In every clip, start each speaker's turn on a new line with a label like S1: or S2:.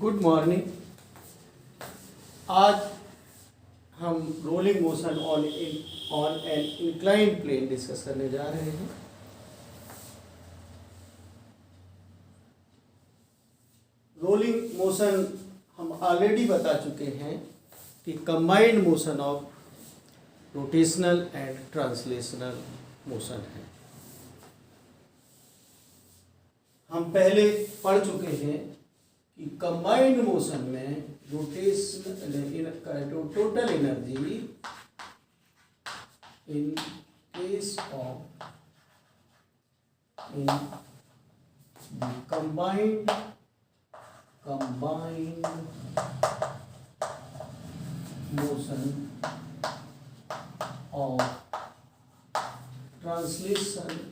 S1: Good morning. आज हम rolling motion on an inclined plane discuss करने जा रहे हैं। रोलिंग मोशन हम ऑलरेडी बता चुके हैं कि combined motion of rotational and translational motion है। हम पहले पढ़ चुके हैं कि कंबाइंड मोशन में total energy in case of combined motion of translation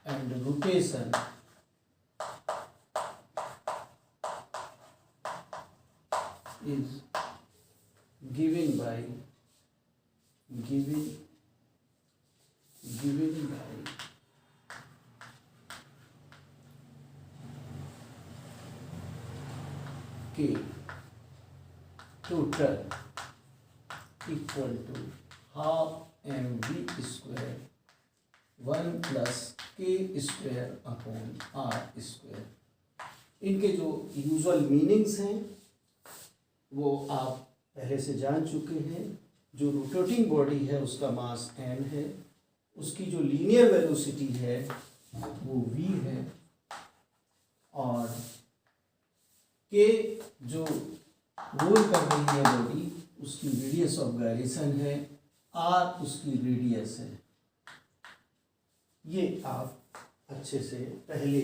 S1: and rotation is given by K total equal to half mv square 1 plus k square upon R square. इनके जो यूजुअल मीनिंग्स हैं वो आप पहले से जान चुके हैं। जो रोटेटिंग बॉडी है उसका मास m है, उसकी जो लीनियर वेलोसिटी है वो v है, और k जो रोल कर रही है बॉडी उसकी रेडियस ऑफ गायरेशन है, r उसकी रेडियस है। ये आप अच्छे से पहले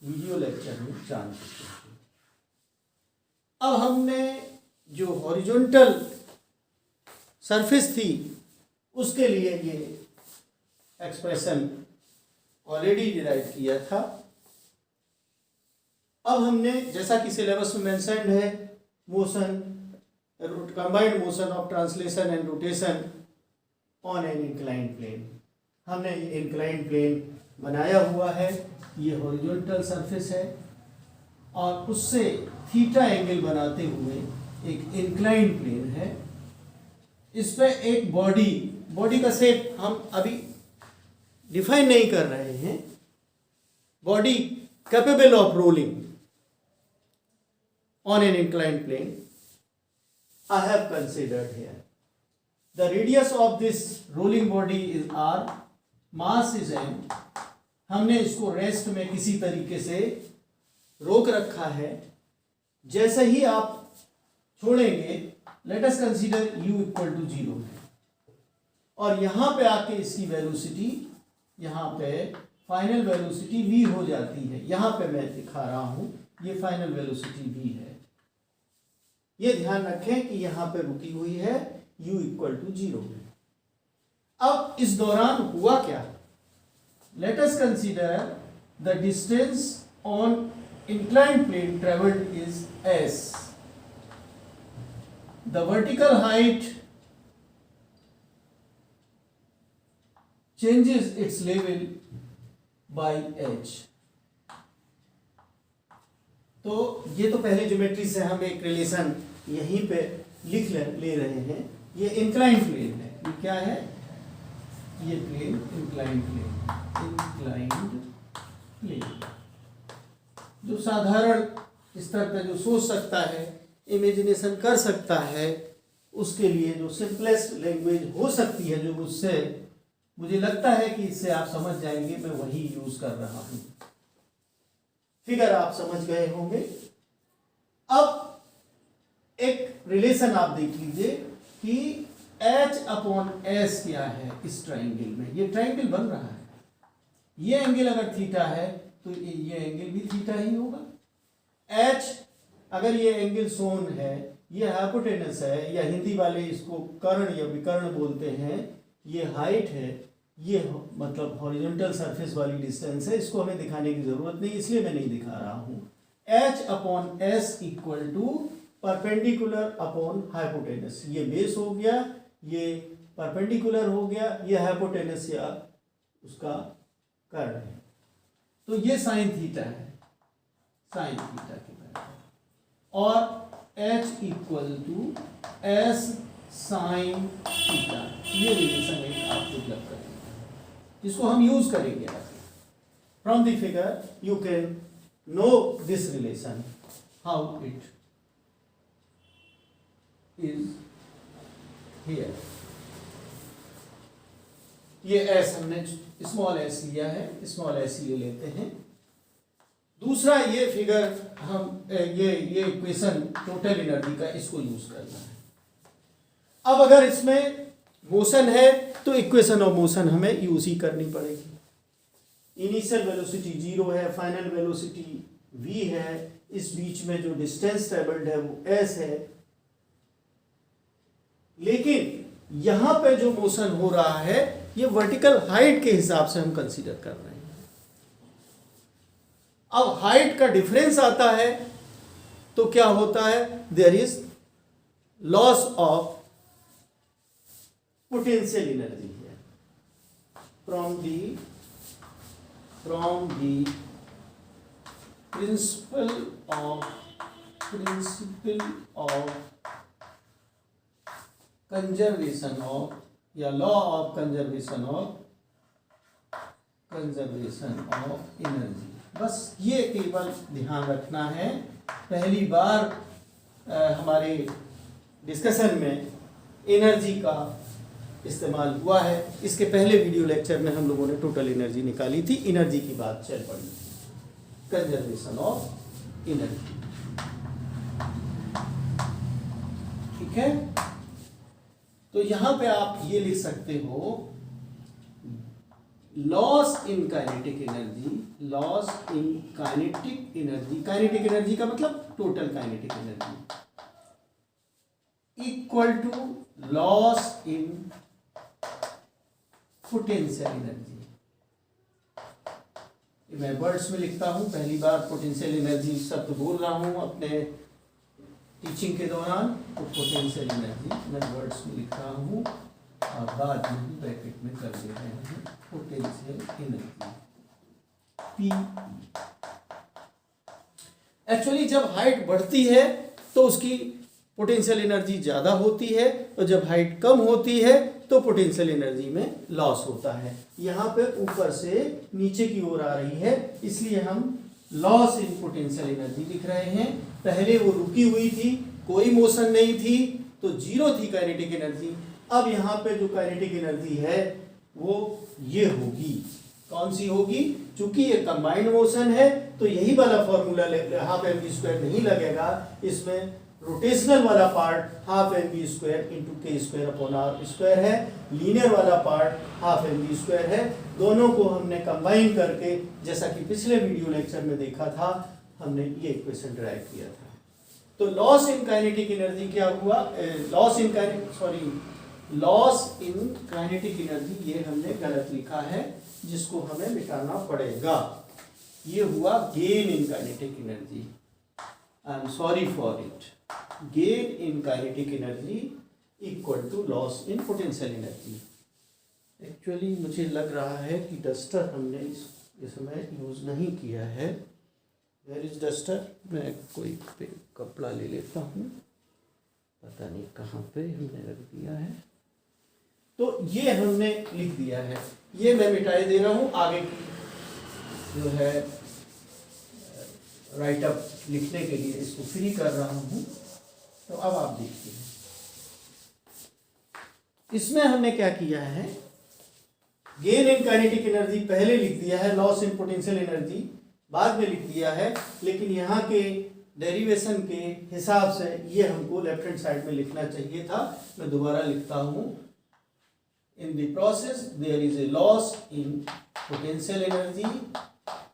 S1: वीडियो लेक्चर में जान चुके हैं। अब हमने जो हॉरिजॉन्टल सरफेस थी उसके लिए ये एक्सप्रेशन ऑलरेडी डिराइव किया था। अब हमने जैसा कि सिलेबस में मेंशन्ड है, motion combined motion of translation and rotation on an inclined plane, हमने ये इंक्लाइंड प्लेन बनाया हुआ है। ये हॉरिजॉन्टल सरफेस है और उससे थीटा एंगल बनाते हुए एक इंक्लाइंड प्लेन है। इस पे एक बॉडी का शेप हम अभी डिफाइन नहीं कर रहे हैं। Body capable of rolling on an inclined plane I have considered here. The radius of this rolling body is r, mass is m। हमने इसको रेस्ट में किसी तरीके से रोक रखा है। जैसे ही आप छोड़ेंगे, let us consider u equal to 0 है, और यहां पे आके इसकी वेलोसिटी, यहां पे फाइनल वेलोसिटी v हो जाती है। यहां पे मैं दिखा रहा हूं, ये फाइनल वेलोसिटी v है। ये ध्यान रखें कि यहां पे रुकी हुई है, u इक्वल टू 0 है। अब इस दौरान हुआ क्या? Let us consider the distance on inclined plane traveled is s. The vertical height changes its level by h. तो ये तो पहले ज्योमेट्री से हम एक रिलेशन यहीं पे लिख ले रहे हैं। ये इंक्लाइंड प्लेन है। ये क्या है? ये प्लेन इंक्लाइंड प्लेन जो साधारण स्तर पर जो सोच सकता है, इमेजिनेशन कर सकता है, उसके लिए जो सिंपलेस्ट लैंग्वेज हो सकती है, जो उससे मुझे लगता है कि इससे आप समझ जाएंगे, मैं वही यूज कर रहा हूं। फिगर आप समझ गए होंगे। अब एक रिलेशन आप देख लीजिए कि h अपॉन s क्या है इस ट्राइंगल में। ये ट्राइंगल बन रहा है, ये एंगल अगर थीटा है तो ये एंगल भी थीटा ही होगा। h अगर ये एंगल सोन है, ये हाइपोटेनस है, या हिंदी वाले इसको कर्ण या विकर्ण बोलते हैं, ये हाइट है, ये मतलब हॉरिजॉन्टल सरफेस वाली डिस्टेंस है। इसको हमें दिखाने की जरूरत नहीं, इसलिए मैं नहीं दिखा रहा हूं। h upon s equal to perpendicular upon hypotenuse. ये बेस हो गया, ये परपेंडिकुलर हो गया, ये हाइपोटेनस या उसका कर्ण है। तो ये साइन थीटा है, साइन थीटा के बराबर, और H equal to S sine theta, ये रिलेशन एक आप डेवलप करेंगे, जिसको हम यूज करेंगे आगे। From the figure you can know this relation, how it is here. ये एस हमने स्मॉल एस लिया है, स्मॉल एस ले लेते हैं। दूसरा ये फिगर हम ये इक्वेशन टोटल एनर्जी का, इसको यूज करना है। अब अगर इसमें मोशन है तो इक्वेशन ऑफ मोशन हमें यूज ही करनी पड़ेगी। इनिशियल वेलोसिटी 0 है, फाइनल वेलोसिटी v है, इस बीच में जो डिस्टेंस ट्रेवल्ड है वो s है, लेकिन यहां पे जो मोशन हो रहा है ये वर्टिकल हाइट के हिसाब से हम कंसीडर कर रहे हैं। अब हाइट का डिफरेंस आता है तो क्या होता है, there is loss of potential energy है from the principle of conservation of, या law of conservation of energy. बस ये केवल ध्यान रखना है। पहली बार हमारे डिस्कशन में एनर्जी का इस्तेमाल हुआ है। इसके पहले वीडियो लेक्चर में हम लोगों ने टोटल एनर्जी निकाली थी, एनर्जी की बात चल पड़ी थी, कंजर्वेशन ऑफ एनर्जी। ठीक है, तो यहां पे आप ये लिख सकते हो loss in kinetic energy, loss in kinetic energy, kinetic energy का मतलब total kinetic energy, equal to loss in potential energy. मैं वर्ड्स में लिखता हूं, पहली बार पोटेंशियल एनर्जी शब्द बोल रहा हूं अपने टीचिंग के दौरान, तो पोटेंशियल एनर्जी मैं वर्ड्स में लिख रहा हूं और बाद में ब्रैकेट में कर दे रहे हैं पोटेंशियल एनर्जी पी। एक्चुअली जब हाइट बढ़ती है तो उसकी पोटेंशियल एनर्जी ज़्यादा होती है, और जब हाइट कम होती है तो पोटेंशियल एनर्जी में लॉस होता है। यहाँ पे ऊपर से नीचे की ओर आ रही है, इसलिए हम लॉस इन पोटेंशियल एनर्जी लिख रहे हैं। पहले वो रुकी हुई थी, कोई मोशन नहीं थी, तो 0 थी काइनेटिक एनर्जी। अब यहाँ पे जो काइनेटिक एनर्जी है वो ये होगी, कौन सी होगी, चूंकि ये कंबाइंड मोशन है तो यही वाला formula half M V square नहीं लगेगा, इसमें रोटेशनल वाला part half M V square into K square upon R square है, लीनियर वाला part half M V square है। दोनों को हमने कंबाइन करके, जैसा कि पिछले वीडियो लेक्चर में देखा था, हमने ये इक्वेशन ड्राइव किया था। तो लॉस इन काइनेटिक एनर्जी क्या हुआ, लॉस इन काइनेटिक एनर्जी ये हमने गलत लिखा है, जिसको हमें मिटाना पड़ेगा। ये हुआ gain in kinetic energy, I am sorry for it. Gain in kinetic energy equal to loss in potential energy. Actually मुझे लग रहा है कि डस्टर हमने इस समय यूज नहीं किया है। वेयर इज डस्टर, मैं कोई कपड़ा ले लेता हूँ, पता नहीं कहाँ पे हमने रख दिया है। तो ये हमने लिख दिया है, ये मैं मिटाई दे रहा हूँ, आगे की जो है राइट अप लिखने के लिए इसको फ्री कर रहा हूँ। तो अब आप देखिए, इसमें हमने क्या किया है, गेन इन काइनेटिक एनर्जी पहले लिख दिया है, लॉस इन पोटेंशियल एनर्जी बाद में लिख दिया है, लेकिन यहाँ के डेरिवेशन के हिसाब से ये हमको लेफ्ट हैंड साइड में लिखना चाहिए था। मैं दोबारा लिखता हूँ, in the process there is a loss in potential energy,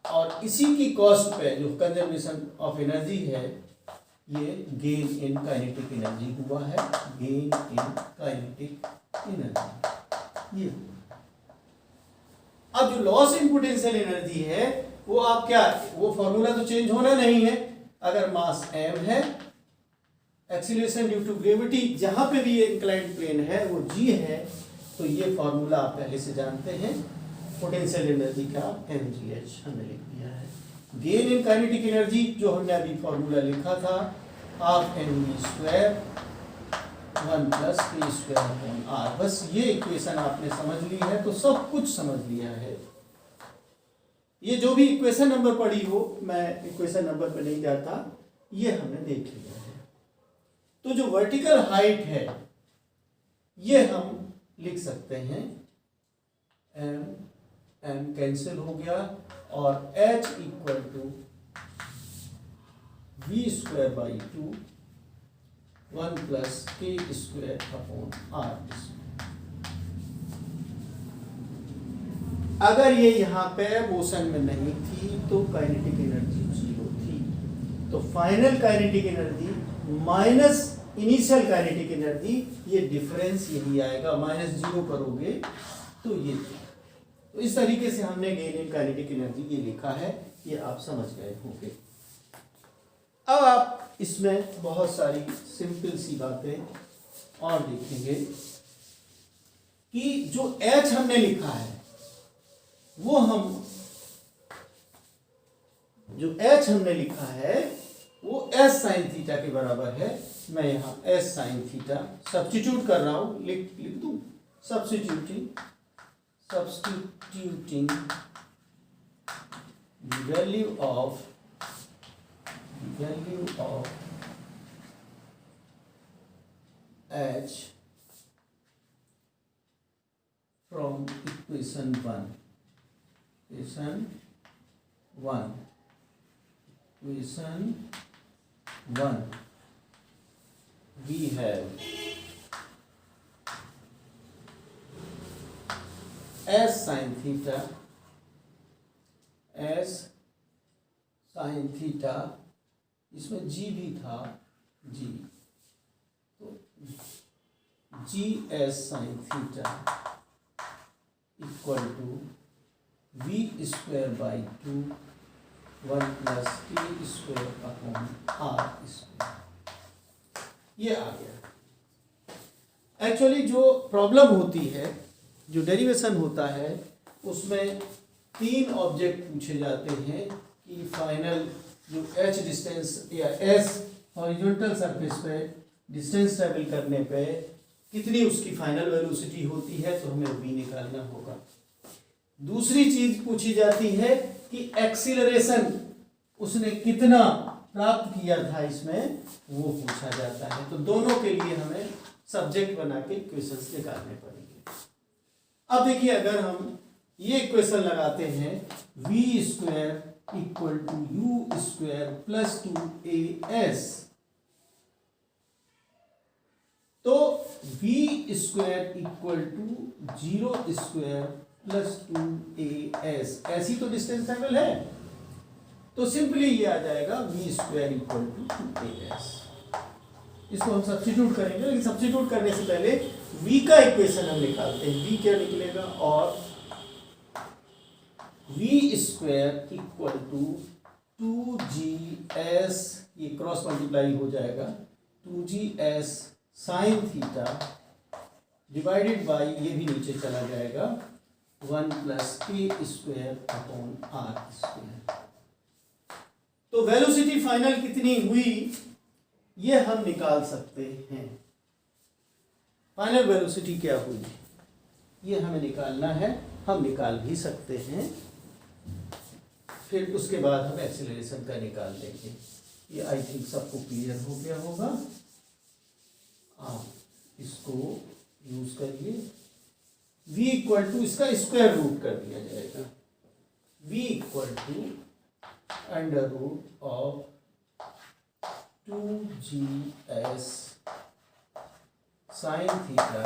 S1: और इसी की कॉस्ट पे जो कंजर्वेशन ऑफ एनर्जी है, ये गेन इन काइनेटिक एनर्जी हुआ है, गेन इन काइनेटिक एनर्जी ये। अब जो लॉस इन पोटेंशियल एनर्जी है वो आप क्या, वो फॉर्मूला तो चेंज होना नहीं है। अगर मास m है, एक्सीलरेशन ड्यू टू ग्रेविटी जहां पे भी ये इंक्लाइंड प्लेन है वो g है, तो ये फॉर्मूला आप पहले से जानते हैं, पोटेंशियल एनर्जी का mgh हमने लिख दिया है। गेन इन काइनेटिक एनर्जी जो हमने अभी फॉर्मूला लिखा था, half mv square 1 plus k square upon r। बस ये इक्वेशन आपने समझ ली है तो सब कुछ समझ लिया है। ये जो भी इक्वेशन नंबर पड़ी हो, मैं इक्वेशन नंबर पे नहीं जाता, ये हमने देख लिया है। तो जो वर्टिकल हाइट है ये हम लिख सकते हैं m कैंसिल हो गया और h equal to v square by 2 1 plus k square upon r square. अगर ये यहाँ पे मोशन में नहीं थी तो काइनेटिक एनर्जी 0 थी। तो final kinetic energy minus initial kinetic energy, ये डिफरेंस यही आएगा। -0 करोगे तो ये। तो इस तरीके से हमने गेन इन काइनेटिक एनर्जी ये लिखा है, ये आप समझ गए होंगे। अब आप इसमें बहुत सारी सिंपल सी बातें और देखेंगे कि जो H हमने लिखा है वो हम जो H हमने लिखा है वो S साइन थीटा के बराबर है। मैं यहाँ S साइन थीटा सब्स्टिट्यूट कर रहा हूं, लिख दूं। Substituting value of H from equation 1 we have S sin theta, इसमें G भी था, G, तो GS sin theta equal to v square by 2 1 plus k square upon r square. ये आ गया। एक्चुअली जो प्रॉब्लम होती है, जो डेरिवेशन होता है, उसमें 3 ऑब्जेक्ट पूछे जाते हैं कि फाइनल जो h डिस्टेंस या s हॉरिजॉन्टल सरफेस पे डिस्टेंस ट्रेवल करने पे कितनी उसकी फाइनल वेलोसिटी होती है, तो हमें v निकालना होगा। दूसरी चीज पूछी जाती है कि एक्सीलरेशन उसने कितना प्राप्त किया था, इसमें वो पूछा जाता है। तो दोनों के लिए हमें सब्जेक्ट बना के इक्वेशंस निकालने पड़ेंगे। अब देखिए, अगर हम ये इक्वेशन लगाते हैं v square equal to u square plus 2as, तो v square equal to 0 square plus 2as, ऐसी तो डिस्टेंस ट्रेवल है, तो सिंपली ये आ जाएगा v square equal to 2as। इसको हम सब्स्टिट्यूट करेंगे, लेकिन सब्स्टिट्यूट करने से पहले v का इक्वेशन हम निकालते हैं। v क्या निकलेगा, और v square equal to 2gs, ये क्रॉस मल्टीप्लाई हो जाएगा, 2gs sine theta divided by, ये भी नीचे चला जाएगा, 1 plus k square upon r square. तो वेलोसिटी फाइनल कितनी हुई ये हम निकाल सकते हैं। फाइनल वेलोसिटी क्या हुई ये हमें निकालना है, हम निकाल भी सकते हैं। फिर उसके बाद हम एक्सीलरेशन का निकाल लेंगे। ये आई थिंक सबको क्लियर हो गया होगा। आप इसको यूज करिए। v इक्वल टू, इसका स्क्वायर रूट कर दिया जाएगा, v equal to under root of 2gs sine theta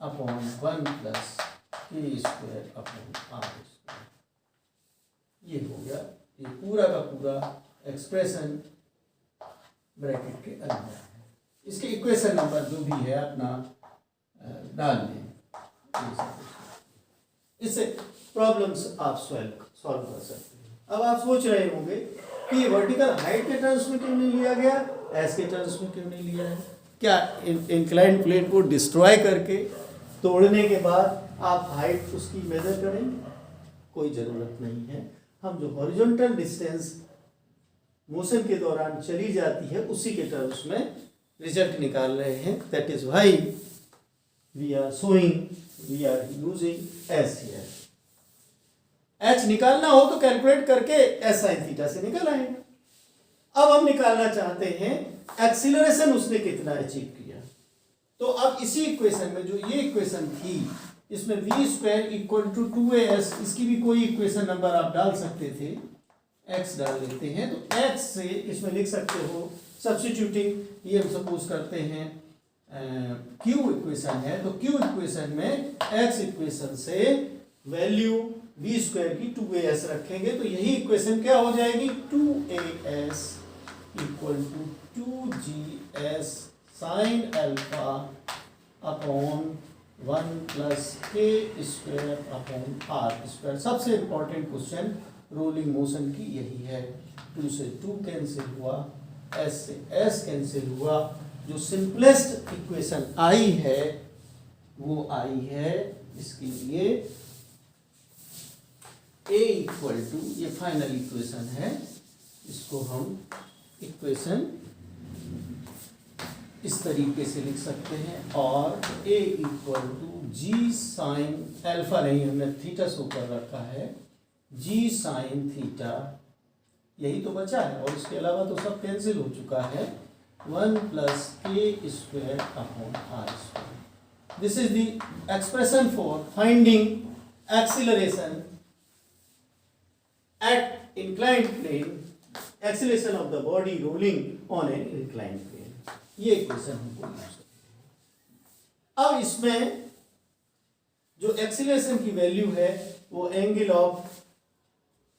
S1: upon 1 plus k square upon r square. ये हो गया, ये पूरा का पूरा एक्सप्रेशन ब्रैकेट के अंदर है। इसके इक्वेशन नंबर जो भी है अपना डाल दें, इससे प्रॉब्लम्स आप सॉल्व कर सकते हैं। अब आप सोच रहे होंगे कि ये वर्टिकल हाइट के टर्म्स में क्यों नहीं लिया गया, एस के टर्म्स में क्यों नहीं लिया है। क्या इंक्लाइंड प्लेट को डिस्ट्रॉय करके, तोड़ने के बाद
S2: आप हाइट उसकी मेजर करें, कोई ज़रूरत नहीं है। हम जो हॉरिजॉन्टल डिस्टेंस मोशन के दौरान चली जाती है उसी के टर्म्स में रिजल्ट निकाल रहे हैं। That is why we are using S here. H निकालना हो तो कैलकुलेट करके एस साइन थीटा से निकल आएगा। अब हम निकालना चाहते हैं एक्सीलरेशन उसने कितना अचीव किया। तो अब इसी इक्वेशन में जो ये इक्वेशन थी इसमें v square equal to 2as, इसकी भी कोई इक्वेशन नंबर आप डाल सकते थे, x डाल देते हैं तो x से इसमें लिख सकते हो सब्स्टिट्यूटिंग, ये हम सपोज करते हैं q इक्वेशन है तो q इक्वेशन में x इक्वेशन से वैल्यू v स्क्वायर की 2as रखेंगे तो यही इक्वेशन क्या हो जाएगी 2as equal to 2gs sine alpha upon 1 plus K square upon R square. सबसे इंपॉर्टेंट क्वेश्चन रोलिंग मोशन की यही है। 2 से 2 कैंसिल हुआ, s से s कैंसिल हुआ, जो सिंपलेस्ट इक्वेशन आई है वो आई है इसके लिए a इक्वल टू, ये फाइनल इक्वेशन है, इसको हम इक्वेशन इस तरीके से लिख सकते हैं और a equal to G sine alpha, नहीं हमने थीटा से ऊपर रखा है, जी साइन थीटा, यही तो बचा है और इसके अलावा तो सब कैंसिल हो चुका है, 1 plus K square upon R square. This is the expression for finding acceleration at inclined plane, acceleration of the body rolling on an inclined plane. ये इक्वेशन हमको यूज करनी है। अब इसमें जो एक्सीलरेशन की वैल्यू है वो एंगल ऑफ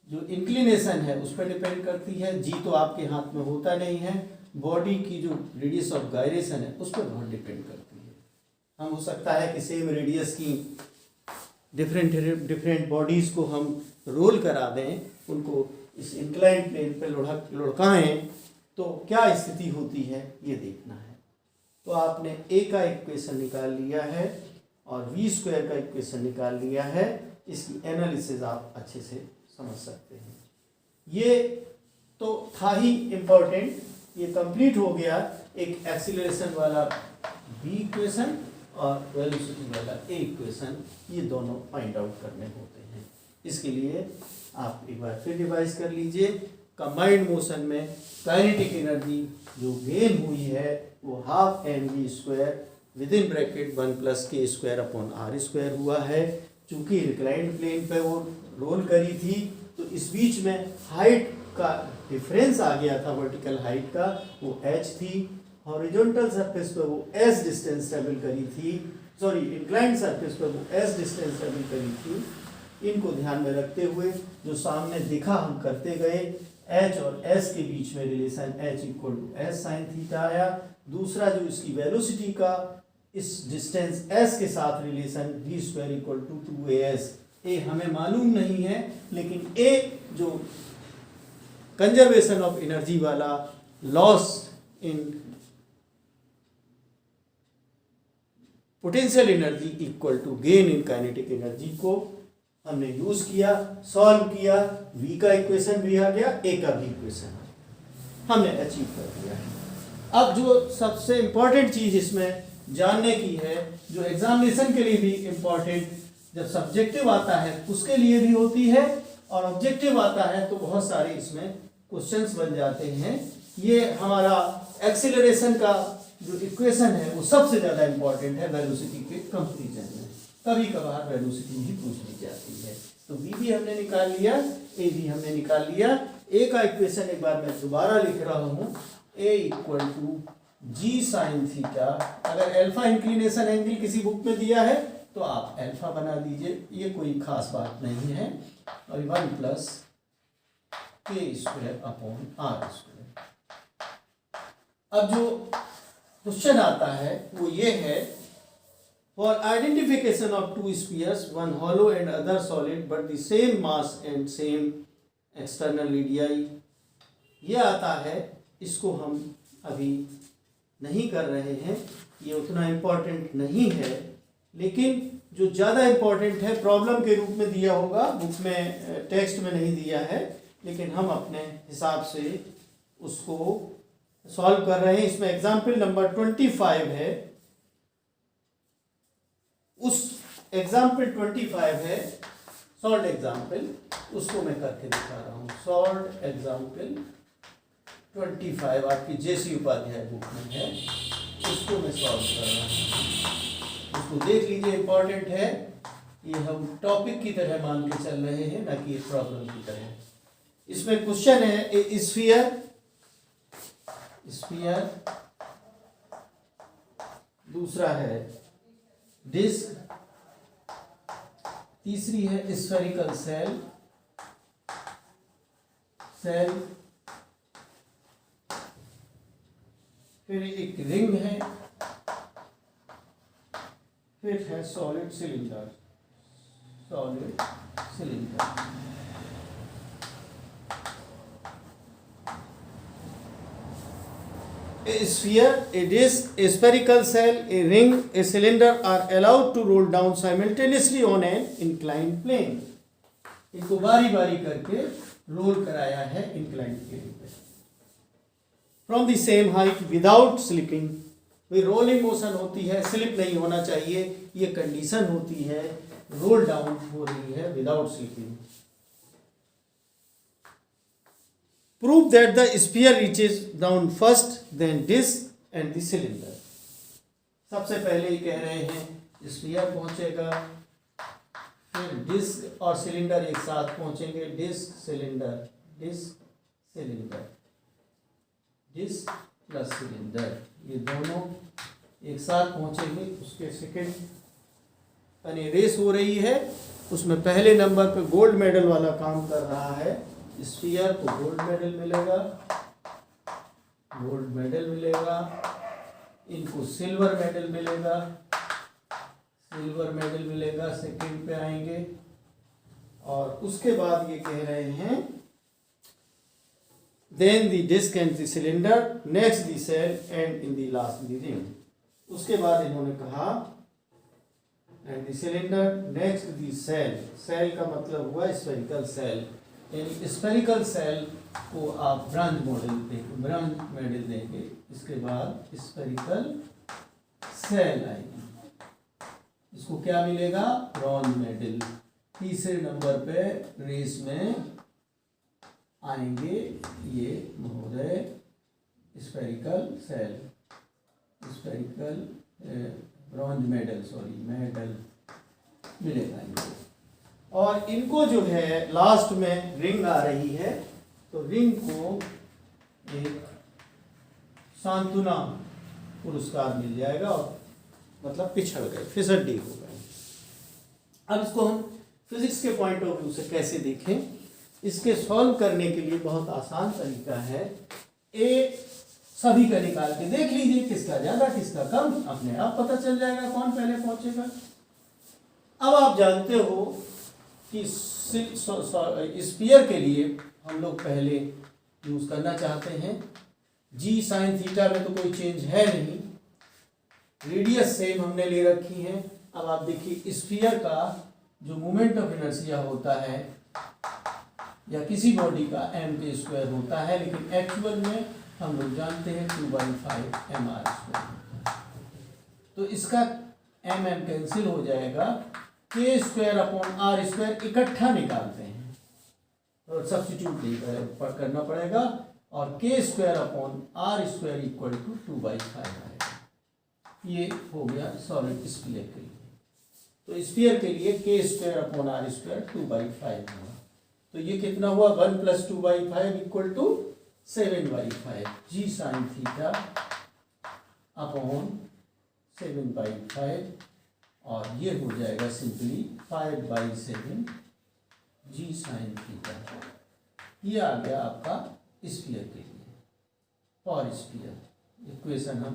S2: जो इंक्लिनेशन है उस पर डिपेंड करती है। जी तो आपके हाथ में होता नहीं है, बॉडी की जो रेडियस ऑफ गायरेशन है उस पर बहुत डिपेंड करती है। हम हो सकता है कि सेम रेडियस की डिफरेंट बॉडीज को हम रोल करा दें, उनको इस इंक्लाइंड प्लेन पे लुढ़काएं तो क्या स्थिति होती है ये देखना है। तो आपने a का इक्वेशन निकाल लिया है और v स्क्वायर का इक्वेशन निकाल लिया है, इसकी एनालिसिस आप अच्छे से समझ सकते हैं। ये तो था ही इम्पोर्टेंट, ये कंप्लीट हो गया एक एक्सीलरेशन वाला v इक्वेशन और वेलोसिटी वाला a इक्वेशन, ये दोनों फाइंड आउट करने होते हैं। इसके लिए आप एक बार फिर रिवाइज कर लीजिए। कंबाइंड मोशन में काइनेटिक एनर्जी जो गेन हुई है वो half mv square with in bracket 1 plus K square upon R square हुआ है। चूंकि रिक्लाइंड प्लेन पे वो रोल करी थी तो इस बीच में हाइट का डिफरेंस आ गया था, वर्टिकल हाइट का, वो h थी। हॉरिजॉन्टल सरफेस पे वो s डिस्टेंस ट्रेवल करी थी, सॉरी इंक्लाइंड सरफेस पे वो s डिस्टेंस ट्रेवल करी थी। इनको ध्यान में रखते हुए जो सामने दिखा हम करते गए, h और s के बीच में relation h equal to s sine theta आया। दूसरा जो इसकी वेलोसिटी का इस डिस्टेंस s के साथ relation v square equal to 2as, a हमें मालूम नहीं है लेकिन a जो कंजर्वेशन ऑफ एनर्जी वाला loss in potential energy equal to gain in kinetic energy को हमने यूज किया, सॉल्व किया, v का इक्वेशन भी आ गया, a का भी इक्वेशन हमने अचीव कर दिया है। अब जो सबसे इंपॉर्टेंट चीज इसमें जानने की है, जो एग्जामिनेशन के लिए भी इंपॉर्टेंट, जब सब्जेक्टिव आता है उसके लिए भी होती है और ऑब्जेक्टिव आता है तो बहुत सारे इसमें क्वेश्चंस बन जाते हैं। ये हमारा एक्सीलरेशन का जो इक्वेशन है वो सबसे ज़्यादा इंपॉर्टेंट है वेलोसिटी के कंपैरिजन में। कभी कभार वेलोसिटी भी पूछ ली जाती है। तो v भी हमने निकाल लिया, a भी हमने निकाल लिया। a का इक्वेशन एक बार मैं दोबारा लिख रहा हूँ, a equal to G sine theta. अगर अल्फा इंक्लिनेशन एंगल किसी बुक में दिया है तो आप अल्फा बना दीजिए, ये कोई खास बात नहीं है, और 1 plus K square upon R square. अब जो क्वेश्चन आता है वो ये है, for identification of to spheres, one hollow and other solid but the same mass and same external radii, ये आता है। इसको हम अभी नहीं कर रहे हैं, ये उतना इम्पोर्टेंट नहीं है, लेकिन जो ज़्यादा इम्पोर्टेंट है, प्रॉब्लम के रूप में दिया होगा, बुक में टेक्स्ट में नहीं दिया है, लेकिन हम अपने हिसाब से उसको सॉल्व कर रहे हैं। इसमें एग्जाम्पल नंबर 25 है। उस एग्जाम्पल 25 है सॉल्व एग्जाम्पल, उसको मैं करके दिखा रहा हूँ। सॉल्व एग्जाम्पल 25 आपकी जेसी उपाध्याय बुक में है, उसको मैं सॉल्व कर रहा हूँ। उसको देख लीजिए, इंपॉर्टेंट है। ये हम टॉपिक की तरह मान के चल रहे हैं, ना कि प्रॉब्लम की तरह। इसमें क्वेश्चन है स्फीयर, स्फीयर, दूसरा है डिस्क, तीसरी है स्फेरिकल सेल, सेल, फिर एक रिंग है, फिर है solid cylinder, solid cylinder. A sphere, a disc, a spherical cell, a ring, a cylinder are allowed to roll down simultaneously on an inclined plane. इनको बारी बारी करके रोल कराया है inclined plane पे, from the same height without slipping. Way rolling motion होती है, slip नहीं होना चाहिए, ये कंडीशन होती है। रोल डाउन हो रही है without slipping. Prove that the sphere reaches down first, then disc and the cylinder. सबसे पहले ही कह रहे हैं स्फीयर पहुंचेगा, फिर डिस्क और सिलेंडर एक साथ पहुंचेंगे। Disc cylinder, disc cylinder, disc plus cylinder, ये दोनों एक साथ पहुंचेंगे। उसके सेकंड यानी रेस हो रही है, उसमें पहले नंबर पे गोल्ड मेडल वाला काम कर रहा है। स्फीयर को गोल्ड मेडल मिलेगा, गोल्ड मेडल मिलेगा, इनको सिल्वर मेडल मिलेगा, सिल्वर मेडल मिलेगा, सेकंड पे आएंगे। और उसके बाद ये कह रहे हैं then the disc and the cylinder, next the shell and in the last the ring. उसके बाद इन्होंने कहा and the cylinder, next the shell, shell का मतलब हुआ स्फेरिकल सेल। यानी स्फेरिकल सेल को आप ब्रांच मॉडल देंगे, ब्रांच मेडल देंगे, इसके बाद स्फेरिकल सेल आएगी। इसको क्या मिलेगा? Bronze medal. तीसरे नंबर पे रेस में आएंगे ये महोदय spherical shell, spherical bronze medal, sorry medal मिलेगा इनको। और इनको जो है लास्ट में रिंग आ रही है, तो रिंग को एक सांत्वना पुरस्कार मिल जाएगा, और मतलब पिछड़ गए, फिसड्डी हो गए। अब इसको हम फिजिक्स के पॉइंट ऑफ व्यू से कैसे देखें? इसके सॉल्व करने के लिए बहुत आसान तरीका है। ए सभी का निकाल के देख लीजिए, किसका ज्यादा किसका कम, अपने आप पता चल जाएगा कौन पहले पहुंचेगा। अब आप जानते हो कि स्फीयर के लिए हम लोग पहले यूज करना चाहते हैं जी साइन थीटा में, तो कोई चेंज है नहीं, रेडियस सेम हमने ले रखी है। अब आप देखिए स्फीयर का जो मोमेंट ऑफ इनर्शिया होता है या किसी बॉडी का m² होता है, लेकिन एक्चुअल में हम लोग जानते हैं 2/5 mr²। तो इसका mm कैंसिल हो जाएगा, k²/r² इकट्ठा निकालते हैं और सब्स्टिट्यूट करना पड़ेगा, और k²/r² इक्वल टू 2/5 आएगा। ये हो गया सॉलिड स्फीयर के लिए। तो स्फीयर के लिए k²/r² 2/5 हुआ। तो ये कितना हुआ? 1 + 2/5 equal to 7/5 G sine theta upon 7/5, और ये हो जाएगा सिंपली 5/7 जी साइन थीटा। ये आ गया आपका स्फीयर के लिए। फॉर स्फीयर इक्वेशन हम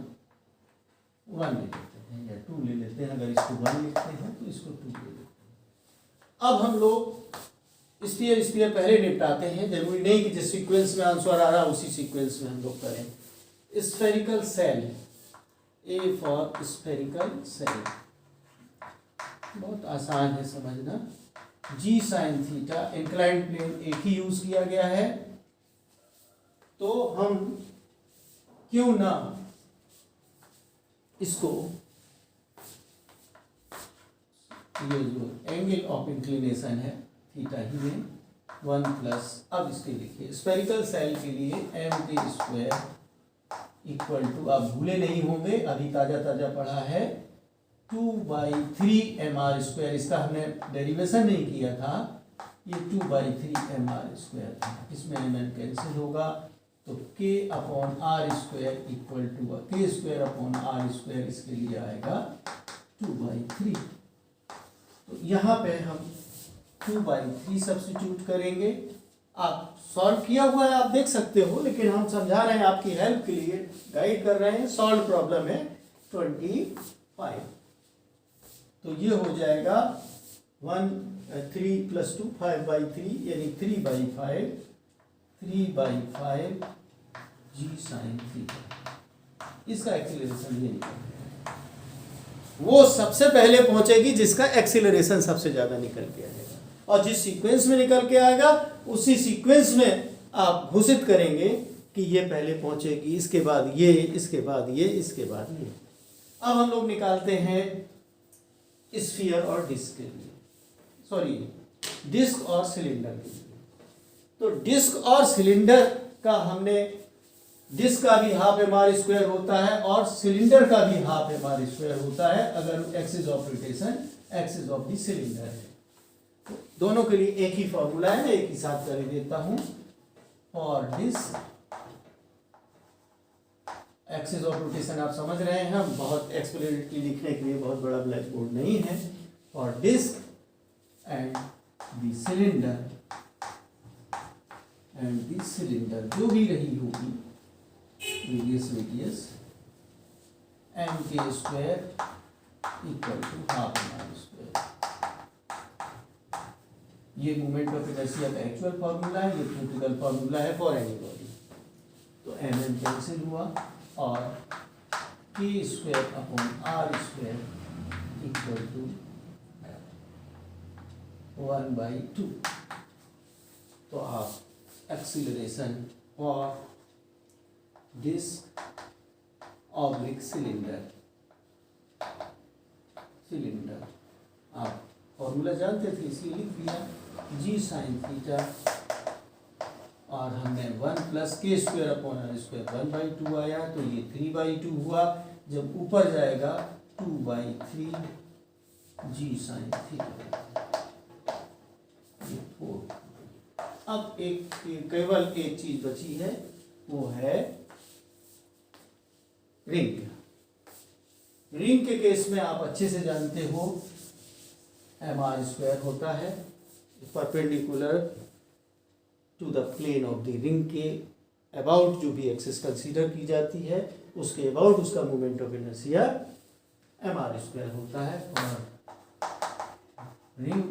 S2: 1 ले लेते हैं या 2 ले लेते हैं। अगर इसको 1 लिखते हैं तो इसको 2 ले लेते हैं। अब हम लोग स्फीयर पहले निपटाते हैं, जरूरी नहीं कि जिस सीक्वेंस में आंसर आ रहा उसी सीक्वेंस में हम लोग करें। Spherical shell, A for spherical shell. बहुत आसान है समझना। जी साइन थीटा, इंक्लाइंड प्लेन एक ही यूज किया गया है, तो हम क्यों ना इसको, ये जो एंगल ऑफ इंक्लिनेशन है थीटा ही में 1 प्लस, अब इसके लिखिए स्फेरिकल सेल के लिए एम के स्क्वायर इक्वल टू, आप भूले नहीं होंगे अभी ताजा ताजा पढ़ा है, 2/3 mr²। इसका हमने डेरिवेशन नहीं किया था, ये 2/3 mr² था, इसमें mn कैंसिल होगा, तो k upon r² equal to k² upon r², इसके लिए आएगा 2/3। तो यहाँ पे हम 2/3 सब्स्टिट्यूट करेंगे। आप सॉल्व किया हुआ है, आप देख सकते हो, लेकिन हम समझा रहे हैं आपकी हेल्प के लिए, गाइड कर रहे हैं। सॉल्व प्रॉब्लम है 25। तो ये हो जाएगा 3 + 2 5/3, यानी 3/5 जी साइन थीटा। इसका एक्सीलरेशन ये निकल, वो सबसे पहले पहुंचेगी जिसका एक्सीलरेशन सबसे ज्यादा निकल के आएगा, और जिस सीक्वेंस में निकल के आएगा उसी सीक्वेंस में आप घोषित करेंगे कि ये पहले पहुंचेगी, इसके बाद ये, इसके बाद ये, इसके बाद ये। अब हम लोग निकालते हैं स्फीयर और डिस्क के लिए, सॉरी डिस्क और सिलेंडर के लिए। तो डिस्क और सिलेंडर का हमने, डिस्क का भी ½ mr² होता है और सिलेंडर का भी ½ mr² होता है, अगर axis of rotation axis of the cylinder है। तो दोनों के लिए एक ही फॉर्मूला है, एक ही साथ कर देता हूं। और डिस्क एक्सिस ऑफ रोटेशन आप समझ रहे हैं, हम बहुत एक्सप्लेनेटरी लिखने के लिए बहुत बड़ा ब्लैक बोर्ड नहीं है। और डिस्क एंड द सिलेंडर जो भी रही होगी, रेडियस एम के स्क्वायर इक्वल टू ½ mr²। ये मोमेंट ऑफ इनर्शिया का एक्चुअल फार्मूला है, ये थ्योरेटिकल फार्मूला है फॉर एनी बॉडी। तो एम एन कैंसिल हुआ और k² upon r² equal to 1/2। तो आप एक्सीलरेशन और डिस्क ऑब्लिक सिलेंडर आप फॉर्मूला जानते थे इसलिए लिख दिया जी साइन थीटा, और हमने 1 प्लस k² अपॉन r² 1/2 आया, तो ये 3/2 हुआ। जब ऊपर जाएगा 2/3 जी साइन थीटा, ये 4। अब केवल एक चीज बची है, वो है रिंग के केस में आप अच्छे से जानते हो mr² होता है perpendicular to the plane of the ring के अबाउट, जो भी एक्सिस कंसीडर की जाती है उसके अबाउट उसका मोमेंट ऑफ इनर्शिया mr² होता है। और रिंग,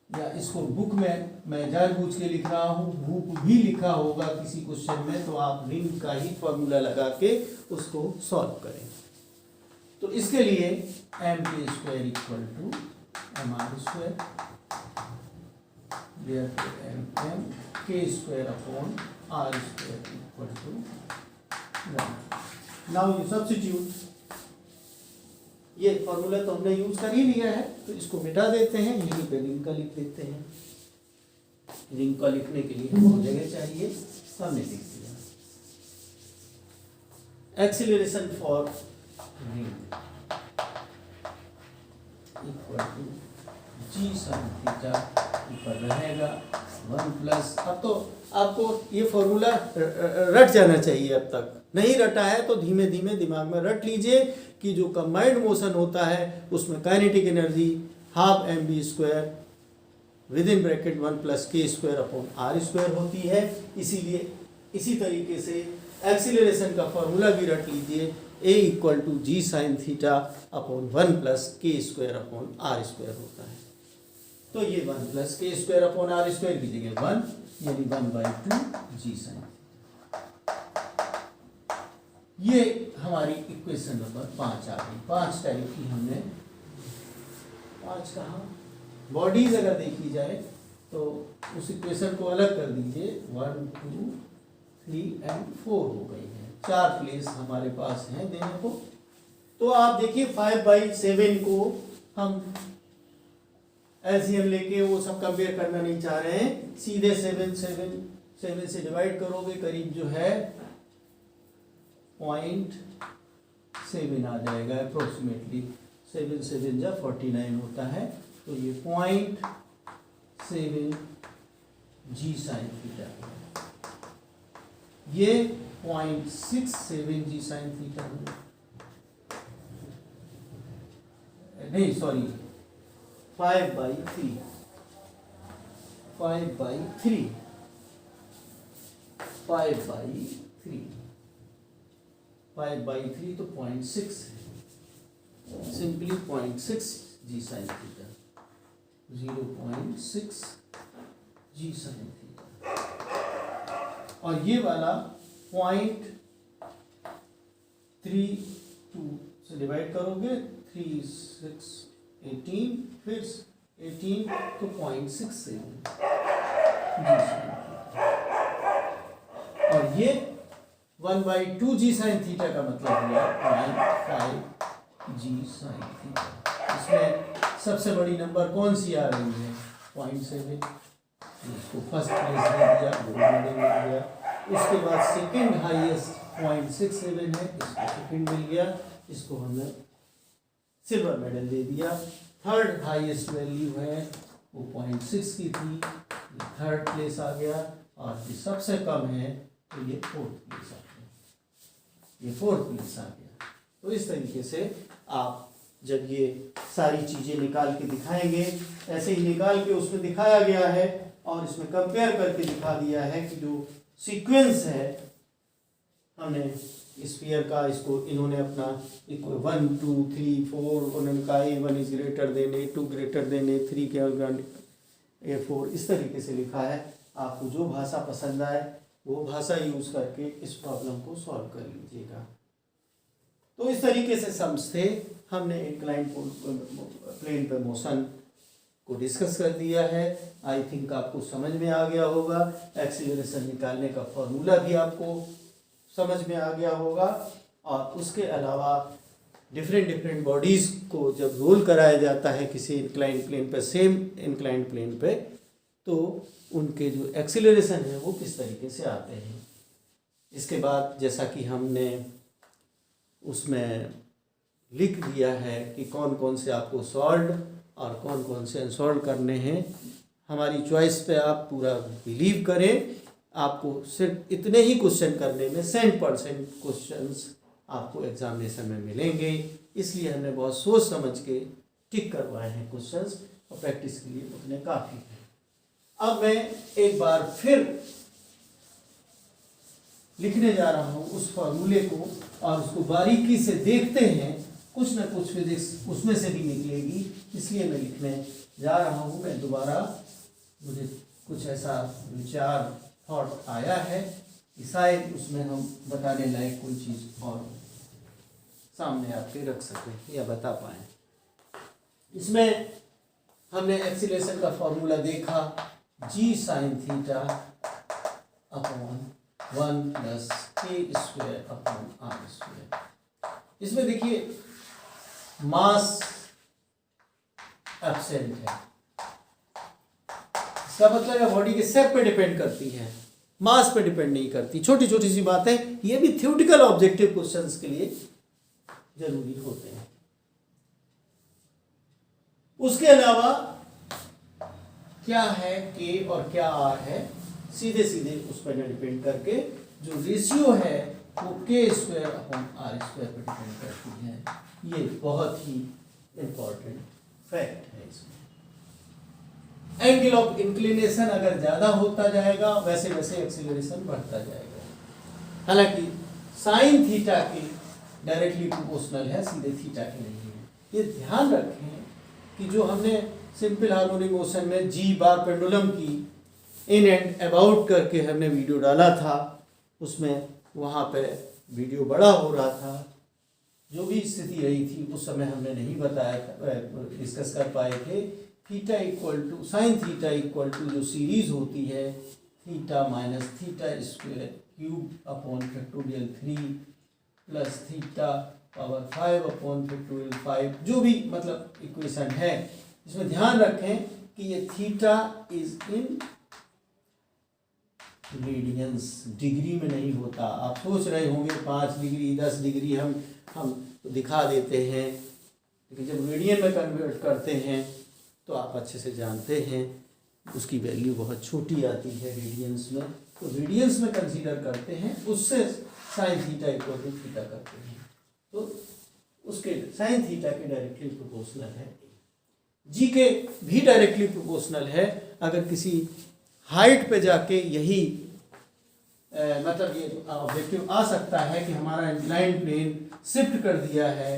S2: या इसको बुक में मैं जानबूझ के लिख रहा हूँ, बुक भी लिखा होगा किसी क्वेश्चन में, तो आप रिंग का ही फॉर्मूला लगा के उसको सॉल्व करें। तो इसके लिए m² equal to mr², m k² upon r² equal to 1। Now you substitute, ये फॉर्मूला तो हमने यूज कर ही लिया है, तो इसको मिटा देते हैं, यहीं पे रिंग का लिख देते हैं। रिंग का लिखने के लिए बहुत जगह चाहिए, हमने लिख दिया। Acceleration for ring equal to G sine theta, ऊपर रहेगा 1 प्लस, अब तो आपको ये फॉर्मूला रट जाना चाहिए, अब तक नहीं रटा है तो धीमे धीमे दिमाग में रट लीजिए कि जो कंबाइंड मोशन होता है उसमें kinetic energy ½ mv² with in bracket 1 plus k² upon r² होती है। इसीलिए इसी तरीके से एक्सीलरेशन का फॉर्मूला भी रट लीजिए, a equal to G sine theta upon 1 plus k² upon r² होता है। तो ये 1 प्लस k² अपॉन r² की जगह 1, यानी 1/2 जी साइन। ये हमारी इक्वेशन नंबर 5 आ गई। 5 टाइप की हमने
S1: 5 कहाँ, बॉडीज अगर देखी जाए तो उस इक्वेशन को अलग कर दीजिए, 1 2 3 एंड 4 हो गई है, 4 प्लेस हमारे पास हैं देने को। तो आप देखिए 5/7 को हम एलसीएम लेके वो सब कंपेयर करना नहीं चाह रहे हैं, सीधे 7 से डिवाइड करोगे, करीब जो है 0.7 आ जाएगा अप्रोक्सीमेटली, 7 7 जा 49 होता है, तो ये 0.7 जी साइन थीटा, ये 0.67 जी साइन थीटा नहीं सॉरी 5/3 तो 0.6 है, सिंपली 0.6 जी साइन थीटा, 0.6 जी साइन थीटा, और ये वाला 0.32 से डिवाइड करोगे, 3 6 18 फिर 18 तो 0.67 जी साइन थीटा, और ये 1/2 जी साइन थीटा का मतलब हुआ 0.5 जी साइन थीटा। इसमें सबसे बड़ी नंबर कौन सी आ रही है, 0.7, इसको फर्स्ट प्लेस दे दिया, गोल्ड मेडल मिल गया। उसके बाद सेकंड हाईएस्ट 0.67 है, इसको सेकंड मिल गया, इसको हमने सिल्वर मेडल दे दिया। थर्ड हाईएस्ट वैल्यू है वो 0.6 की थी, ये थर्ड प्लेस आ गया, और जो सबसे कम है तो ये फोर्थ प्लेस आ गया, ये फोर्थ प्लेस आ गया। तो इस तरीके से आप जब ये सारी चीज़ें निकाल के दिखाएंगे, ऐसे ही निकाल के उसमें दिखाया गया है और इसमें कंपेयर करके दिखा दिया है कि जो सीक्वेंस है हमने स्फीयर का, इसको इन्होंने अपना 1 2 3 4 उन्होंने कहा A1 is greater than A2 greater than A3 के A4 इस तरीके से लिखा है। आपको जो भाषा पसंद आए वो भाषा यूज़ करके इस प्रॉब्लम को सॉल्व कर लीजिएगा। तो इस तरीके से समझते हमने इंक्लाइन प्लेन पे मोशन को डिस्कस कर दिया है। आई थिंक आपको समझ में आ गया होगा, एक्सीलरेशन निकालने का फॉर्मूला भी आपको समझ में आ गया होगा, और उसके अलावा डिफरेंट बॉडीज़ को जब रोल कराया जाता है किसी इंक्लाइन प्लेन पे, सेम इंक्लाइन प्लेन पे, तो उनके जो एक्सीलरेशन है वो किस तरीके से आते हैं। इसके बाद जैसा कि हमने उसमें लिख दिया है कि कौन कौन से आपको सॉल्व और कौन कौन से अनसॉल्व करने हैं, हमारी चॉइस पे आप पूरा बिलीव करें। आपको सिर्फ इतने ही क्वेश्चन करने में 100% क्वेश्चंस आपको एग्जामिनेशन में मिलेंगे, इसलिए हमने बहुत सोच समझ के टिक करवाए हैं क्वेश्चंस, और प्रैक्टिस के लिए उतने काफ़ी हैं। अब मैं एक बार फिर लिखने जा रहा हूँ उस फॉर्मूले को, और उसको बारीकी से देखते हैं, कुछ ना कुछ फिजिक्स उसमें से भी निकलेगी, इसलिए मैं लिखने जा रहा हूँ। मैं दोबारा, मुझे कुछ ऐसा विचार थॉट आया है कि शायद उसमें हम बताने लायक कोई चीज़ और सामने आपके रख सकें या बता पाएँ। इसमें हमने एक्सीलरेशन का फॉर्मूला देखा, g sine theta upon 1 plus k² upon r²। इसमें देखिए मास एब्सेंट है, इसका मतलब है बॉडी के शेप पे डिपेंड करती है, मास पे डिपेंड नहीं करती। छोटी छोटी सी बातें ये भी थ्योरेटिकल ऑब्जेक्टिव क्वेश्चंस के लिए जरूरी होते हैं। उसके अलावा क्या है k और क्या r है, सीधे सीधे उस पर डिपेंड करके जो रेशियो है वो k² अपॉन r² पर डिपेंड करती है। ये बहुत ही इंपॉर्टेंट फैक्ट है। इसमें एंगल ऑफ इंक्लिनेशन अगर ज़्यादा होता जाएगा वैसे वैसे एक्सीलरेशन बढ़ता जाएगा। हालांकि साइन थीटा के डायरेक्टली प्रोपोर्शनल है, सीधे थीटा के नहीं है। ये ध्यान रखें कि जो हमने सिंपल हार्मोनिक मोशन में जी बार पेंडुलम की इन एंड अबाउट करके हमने वीडियो डाला था, उसमें वहाँ पे वीडियो बड़ा हो रहा था,
S2: जो भी स्थिति रही थी उस समय हमने नहीं बताया, डिस्कस कर पाए थे। Theta equal to sine theta equal to जो सीरीज होती है theta minus theta square cube upon factorial 3 plus theta power 5 upon factorial 5, जो भी मतलब इक्वेशन है, इसमें ध्यान रखें कि ये theta is in radiance, degree में नहीं होता। आप सोच रहे होंगे 5 डिग्री 10 डिग्री हम दिखा देते हैं, लेकिन जब रेडियन में कन्वर्ट करते हैं तो आप अच्छे से जानते हैं उसकी वैल्यू बहुत छोटी आती है रेडियंस में। तो रेडियंस में कंसीडर करते हैं, उससे sine theta equal to theta करते हैं, तो उसके साइन थीटा के डायरेक्टली प्रोपोर्शनल है। जी के भी डायरेक्टली प्रोपोर्शनल है। अगर किसी हाइट पे जाके यही मतलब ये ऑब्जेक्टिव आ सकता है कि हमारा इंक्लाइंड प्लेन शिफ्ट कर दिया है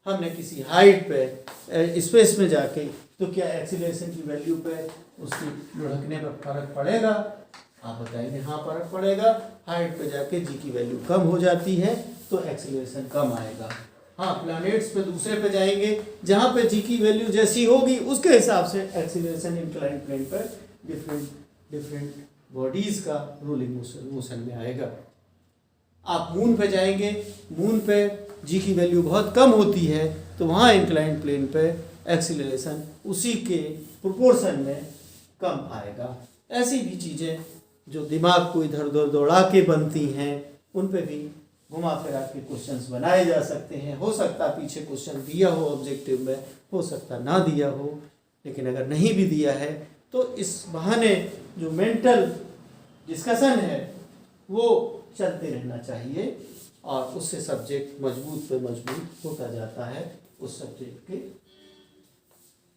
S2: हमने किसी हाइट पे स्पेस में जाके, तो क्या एक्सीलरेशन की वैल्यू पे उसकी लुढ़कने पर फर्क पड़ेगा? आप बताएंगे हाँ फर्क पड़ेगा। हाइट पे जाके जी की वैल्यू कम हो जाती है तो एक्सीलरेशन कम आएगा। हाँ, प्लैनेट्स पे दूसरे पे जाएंगे जहाँ पे जी की वैल्यू जैसी होगी उसके हिसाब से एक्सीलरेशन इंक्लाइंड प्लेन पर डिफरेंट बॉडीज का रोलिंग मोशन में आएगा। आप मून पे जाएंगे, मून पे जी की वैल्यू बहुत कम होती है तो वहाँ इंक्लाइंड प्लेन पे एक्सीलरेशन उसी के प्रोपोर्शन में कम आएगा। ऐसी भी चीज़ें जो दिमाग को इधर उधर दौड़ा के बनती हैं उन पे भी घुमा फिरा के क्वेश्चंस बनाए जा सकते हैं। हो सकता पीछे क्वेश्चन दिया हो ऑब्जेक्टिव में, हो सकता ना दिया हो, लेकिन अगर नहीं भी दिया है तो इस बहाने जो मेंटल डिस्कशन है वो चलते रहना चाहिए और उससे सब्जेक्ट मजबूत पे मजबूत होता जाता है उस सब्जेक्ट के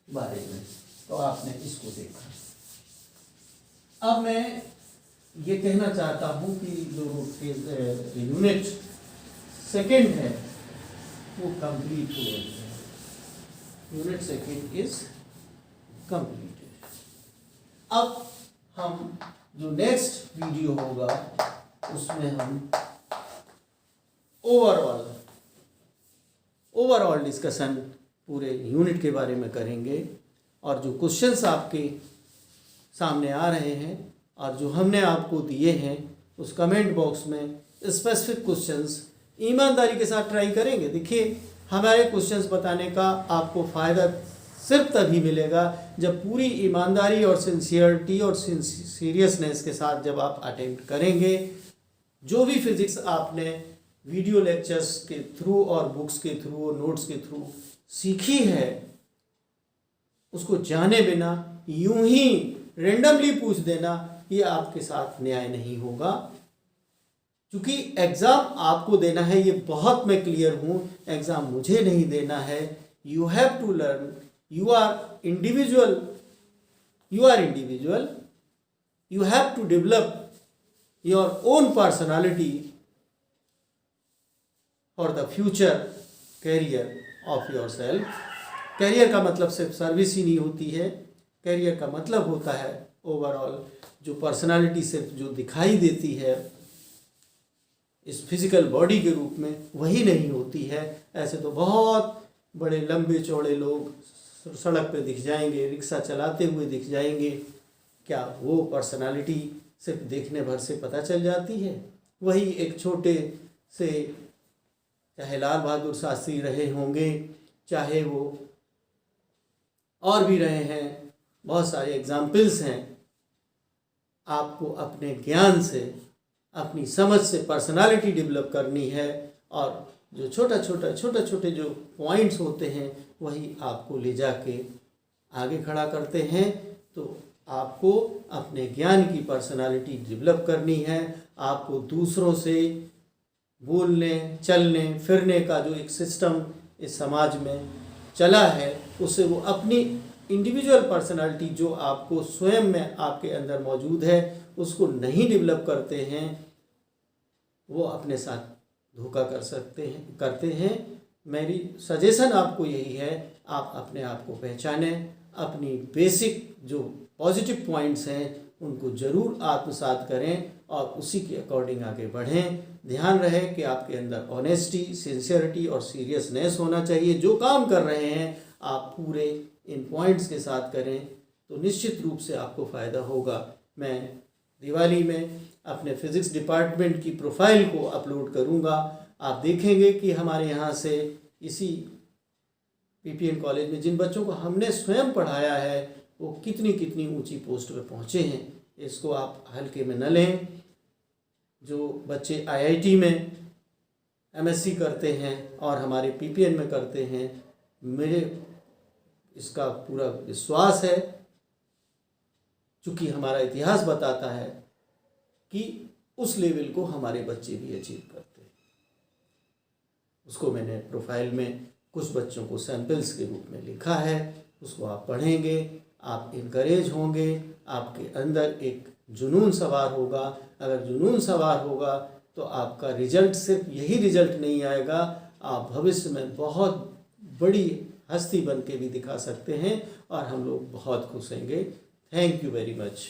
S2: बारे में। तो आपने इसको देखा। अब मैं ये कहना चाहता हूँ कि जो यूनिट सेकेंड है वो कंप्लीट हो गई है। Unit second is completed. अब हम जो नेक्स्ट वीडियो होगा उसमें हम ओवरऑल डिस्कशन पूरे यूनिट के बारे में करेंगे और जो क्वेश्चंस आपके सामने आ रहे हैं और जो हमने आपको दिए हैं उस कमेंट बॉक्स में स्पेसिफिक क्वेश्चंस ईमानदारी के साथ ट्राई करेंगे। देखिए, हमारे क्वेश्चंस बताने का आपको फ़ायदा सिर्फ तभी मिलेगा जब पूरी ईमानदारी और सिंसियरिटी और सीरियसनेस के साथ जब आप अटेम्प्ट करेंगे। जो भी फिज़िक्स आपने वीडियो लेक्चर्स के थ्रू और बुक्स के थ्रू और नोट्स के थ्रू सीखी है उसको जाने बिना यूं ही रेंडमली पूछ देना ये आपके साथ न्याय नहीं होगा। क्योंकि एग्ज़ाम आपको देना है, ये बहुत मैं क्लियर हूँ, एग्ज़ाम मुझे नहीं देना है। You have to learn, you are individual, you have to develop your own personality for the future career of yourself। Career का मतलब सिर्फ सर्विस ही नहीं होती है, कैरियर का मतलब होता है ओवरऑल जो पर्सनालिटी सिर्फ जो दिखाई देती है इस फिजिकल बॉडी के रूप में वही नहीं होती है। ऐसे तो बहुत बड़े लंबे चौड़े लोग सड़क पे दिख जाएंगे, रिक्शा चलाते हुए दिख जाएंगे, क्या वो पर्सनालिटी सिर्फ देखने भर से पता चल जाती है? वही एक छोटे से, चाहे लाल बहादुर शास्त्री रहे होंगे, चाहे वो और भी रहे हैं, बहुत सारे एग्जाम्पल्स हैं। आपको अपने ज्ञान से, अपनी समझ से पर्सनालिटी डेवलप करनी है और जो छोटे छोटे जो पॉइंट्स होते हैं वही आपको ले जाके आगे खड़ा करते हैं। तो आपको अपने ज्ञान की पर्सनालिटी डेवलप करनी है। आपको दूसरों से बोलने, चलने, फिरने का जो एक सिस्टम इस समाज में चला है उससे वो अपनी इंडिविजुअल पर्सनालिटी जो आपको स्वयं में आपके अंदर मौजूद है उसको नहीं डेवलप करते हैं, वो अपने साथ धोखा करते हैं। मेरी सजेशन आपको यही है, आप अपने आप को पहचानें, अपनी बेसिक जो पॉजिटिव पॉइंट्स हैं उनको ज़रूर आत्मसात करें और उसी के अकॉर्डिंग आगे बढ़ें। ध्यान रहे कि आपके अंदर ऑनेस्टी, सिंसियरिटी और सीरियसनेस होना चाहिए। जो काम कर रहे हैं आप पूरे इन पॉइंट्स के साथ करें तो निश्चित रूप से आपको फ़ायदा होगा। मैं दिवाली में अपने फिज़िक्स डिपार्टमेंट की प्रोफाइल को अपलोड करूंगा। आप देखेंगे कि हमारे यहाँ से इसी पीपीएन कॉलेज में जिन बच्चों को हमने स्वयं पढ़ाया है वो कितनी कितनी ऊंची पोस्ट पे पहुँचे हैं। इसको आप हल्के में न लें। जो बच्चे आईआईटी में एमएससी करते हैं और हमारे पीपीएन में करते हैं, मेरे इसका पूरा विश्वास है, चूँकि हमारा इतिहास बताता है कि उस लेवल को हमारे बच्चे भी अचीव करते हैं। उसको मैंने प्रोफाइल में कुछ बच्चों को सैंपल्स के रूप में लिखा है। उसको आप पढ़ेंगे, आप इनकरेज होंगे, आपके अंदर एक जुनून सवार होगा। अगर जुनून सवार होगा तो आपका रिजल्ट सिर्फ यही रिजल्ट नहीं आएगा, आप भविष्य में बहुत बड़ी हस्ती बन के भी दिखा सकते हैं और हम लोग बहुत खुश होंगे। Thank you very much.